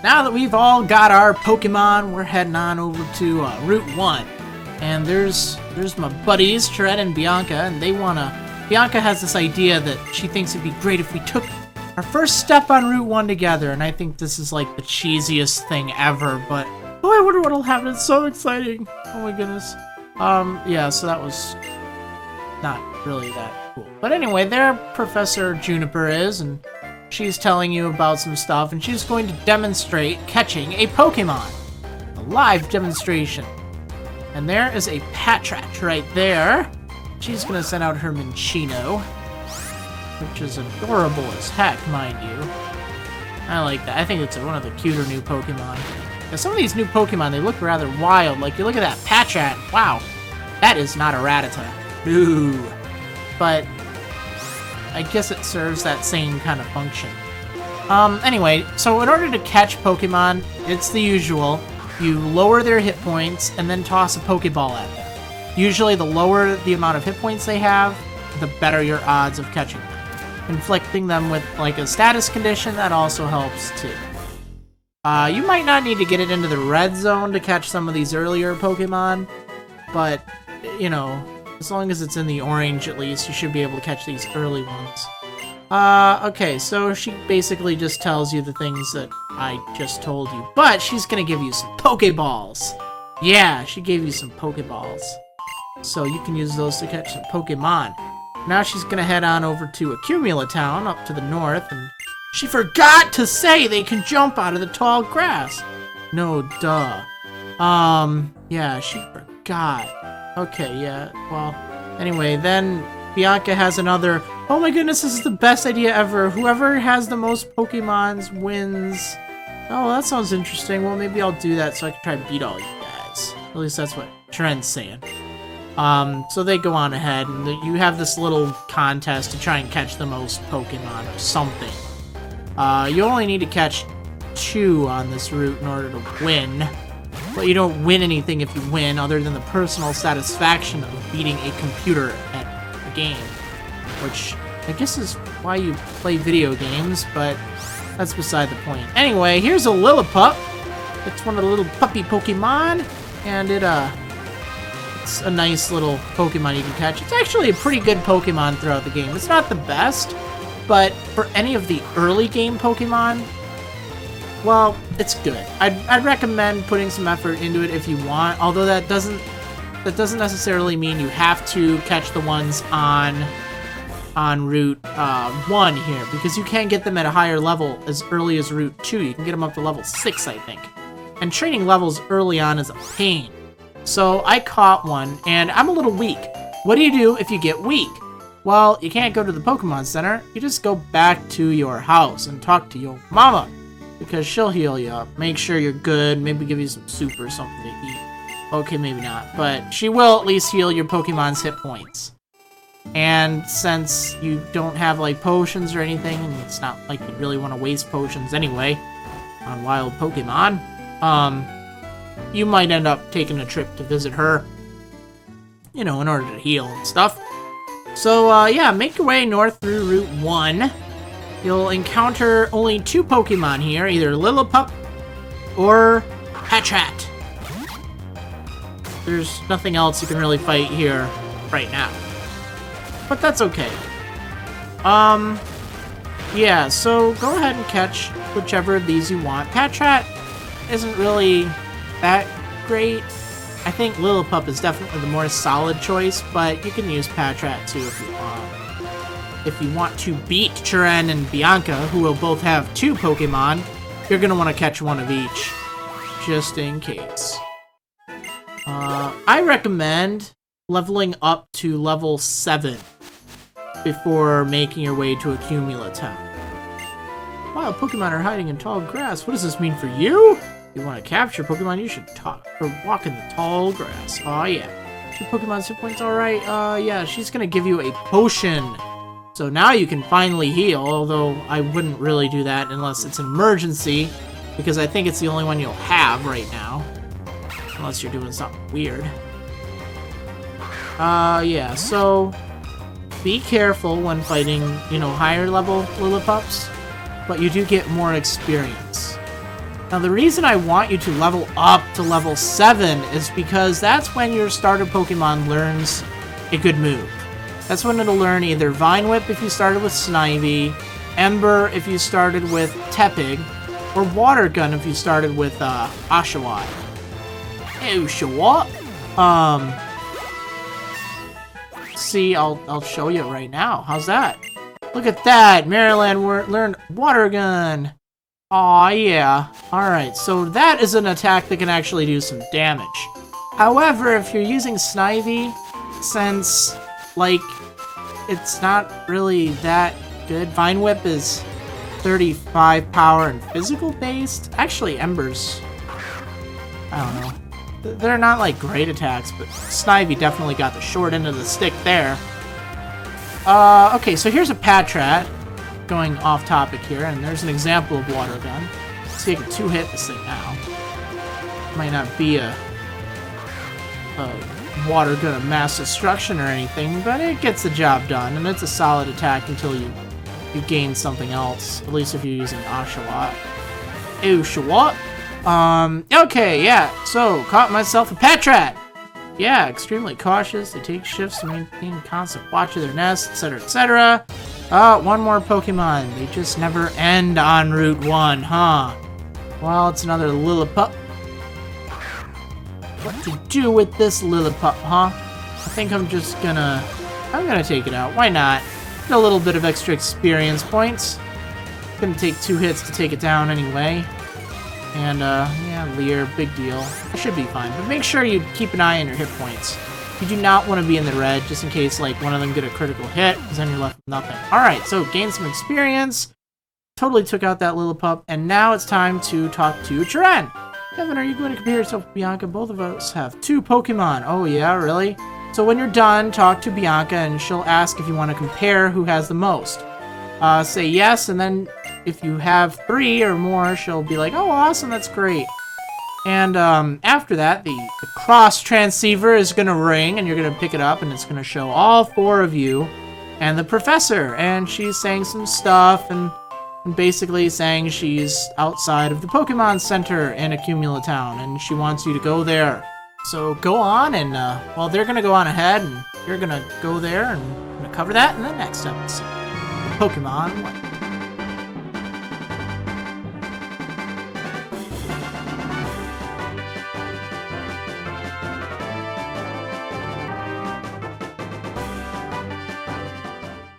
now that we've all got our Pokemon, we're heading on over to Route 1. And there's my buddies, Shred and Bianca, and Bianca has this idea that she thinks it'd be great if we took our first step on Route 1 together, and I think this is like the cheesiest thing ever, but oh, I wonder what'll happen. It's so exciting. Oh my goodness. Yeah, so that was not really that cool. But anyway, there Professor Juniper is, and she's telling you about some stuff, and she's going to demonstrate catching a Pokemon. A live demonstration. And there is a Patrat right there. She's gonna send out her Minccino, which is adorable as heck, mind you. I like that. I think it's one of the cuter new Pokemon. Now, some of these new Pokemon, they look rather wild. Like, you look at that Patrat. Wow, that is not a Rattata. Ooh. But I guess it serves that same kind of function. Anyway, so in order to catch Pokemon, it's the usual. You lower their hit points and then toss a Pokeball at them. Usually, the lower the amount of hit points they have, the better your odds of catching them. Inflicting them with, like, a status condition, that also helps, too. You might not need to get it into the red zone to catch some of these earlier Pokemon, but, you know, as long as it's in the orange, at least, you should be able to catch these early ones. Okay, so she basically just tells you the things that I just told you, but she's gonna give you some Pokeballs. Yeah, she gave you some Pokeballs. So you can use those to catch some Pokemon. Now she's gonna head on over to Accumula Town, up to the north, and she forgot to say they can jump out of the tall grass. No, duh. Yeah, she forgot. Okay, yeah, well, anyway, then Bianca has another, oh my goodness, this is the best idea ever. Whoever has the most Pokemons wins. Oh, that sounds interesting. Well, maybe I'll do that so I can try to beat all you guys. At least that's what Trent's saying. So they go on ahead, and you have this little contest to try and catch the most Pokemon or something. You only need to catch 2 on this route in order to win. But you don't win anything if you win, other than the personal satisfaction of beating a computer at a game. Which, I guess is why you play video games, but that's beside the point. Anyway, here's a Lillipup. It's one of the little puppy Pokemon, and it's a nice little Pokemon you can catch. It's actually a pretty good Pokemon throughout the game. It's not the best, but for any of the early game Pokemon, well, it's good. I'd recommend putting some effort into it if you want, although that doesn't necessarily mean you have to catch the ones on Route 1 here, because you can get them at a higher level as early as Route 2. You can get them up to level 6, I think. And training levels early on is a pain. So I caught one, and I'm a little weak. What do you do if you get weak? Well, you can't go to the Pokemon Center. You just go back to your house and talk to your mama, because she'll heal you up. Make sure you're good. Maybe give you some soup or something to eat. Okay, maybe not. But she will at least heal your Pokemon's hit points. And since you don't have, like, potions or anything, and it's not like you really want to waste potions anyway on wild Pokemon, you might end up taking a trip to visit her, you know, in order to heal and stuff. So, yeah, make your way north through Route 1. You'll encounter only 2 Pokemon here, either Lillipup or Patrat. There's nothing else you can really fight here right now. But that's okay. Yeah, so go ahead and catch whichever of these you want. Patrat isn't really that great. I think Lillipup is definitely the more solid choice, but you can use Patrat too if you want. If you want to beat Chiren and Bianca, who will both have 2 Pokemon, you're going to want to catch one of each, just in case. I recommend leveling up to level 7 before making your way to Accumula Town. Wild Pokemon are hiding in tall grass. What does this mean for you? If you want to capture Pokemon, you should walk in the tall grass. Oh yeah. 2 Pokemon's hit points, alright. Yeah, she's gonna give you a potion. So now you can finally heal, although I wouldn't really do that unless it's an emergency, because I think it's the only one you'll have right now. Unless you're doing something weird. Yeah, so be careful when fighting, you know, higher level Lillipups, but you do get more experience. Now, the reason I want you to level up to level 7 is because that's when your starter Pokemon learns a good move. That's when it'll learn either Vine Whip if you started with Snivy, Ember if you started with Tepig, or Water Gun if you started with Oshawott. Oshawott? See, I'll show you right now. How's that? Look at that! Marriland learned Water Gun! Aw, yeah. Alright, so that is an attack that can actually do some damage. However, if you're using Snivy, since, like, it's not really that good. Vine Whip is 35 power and physical based. Actually, Ember's, I don't know. They're not, like, great attacks, but Snivy definitely got the short end of the stick there. Okay, so here's a Patrat. Going off topic here, and there's an example of Water Gun. Let's see if I can two-hit this thing now. Might not be a Water Gun of mass destruction or anything, but it gets the job done, and it's a solid attack until you gain something else, at least if you're using Oshawott. Oshawott? Okay, yeah, so, caught myself a Patrat! Yeah, extremely cautious, they take shifts to maintain constant watch of their nest, etc., etc. One more Pokemon. They just never end on Route 1, huh? Well, it's another Lillipup. What to do with this Lillipup, huh? I think I'm gonna take it out. Why not? Get a little bit of extra experience points. Gonna take 2 hits to take it down anyway. And, yeah, Leer, big deal. It should be fine, but make sure you keep an eye on your hit points. You do not want to be in the red, just in case, like, one of them get a critical hit, because then you're left with nothing. Alright, so gain some experience. Totally took out that Lillipup, and now it's time to talk to Chiren. Kevin, are you going to compare yourself with Bianca? Both of us have 2 Pokemon. Oh, yeah, really? So when you're done, talk to Bianca, and she'll ask if you want to compare who has the most. Say yes, and then if you have 3 or more, she'll be like, oh, awesome, that's great. And after that, the cross transceiver is going to ring, and you're going to pick it up, and it's going to show all 4 of you and the professor. And she's saying some stuff, and basically saying she's outside of the Pokemon Center in Accumula Town, and she wants you to go there. So go on, and, well, they're going to go on ahead, and you're going to go there, and I'm going to cover that in the next episode. Pokemon Life.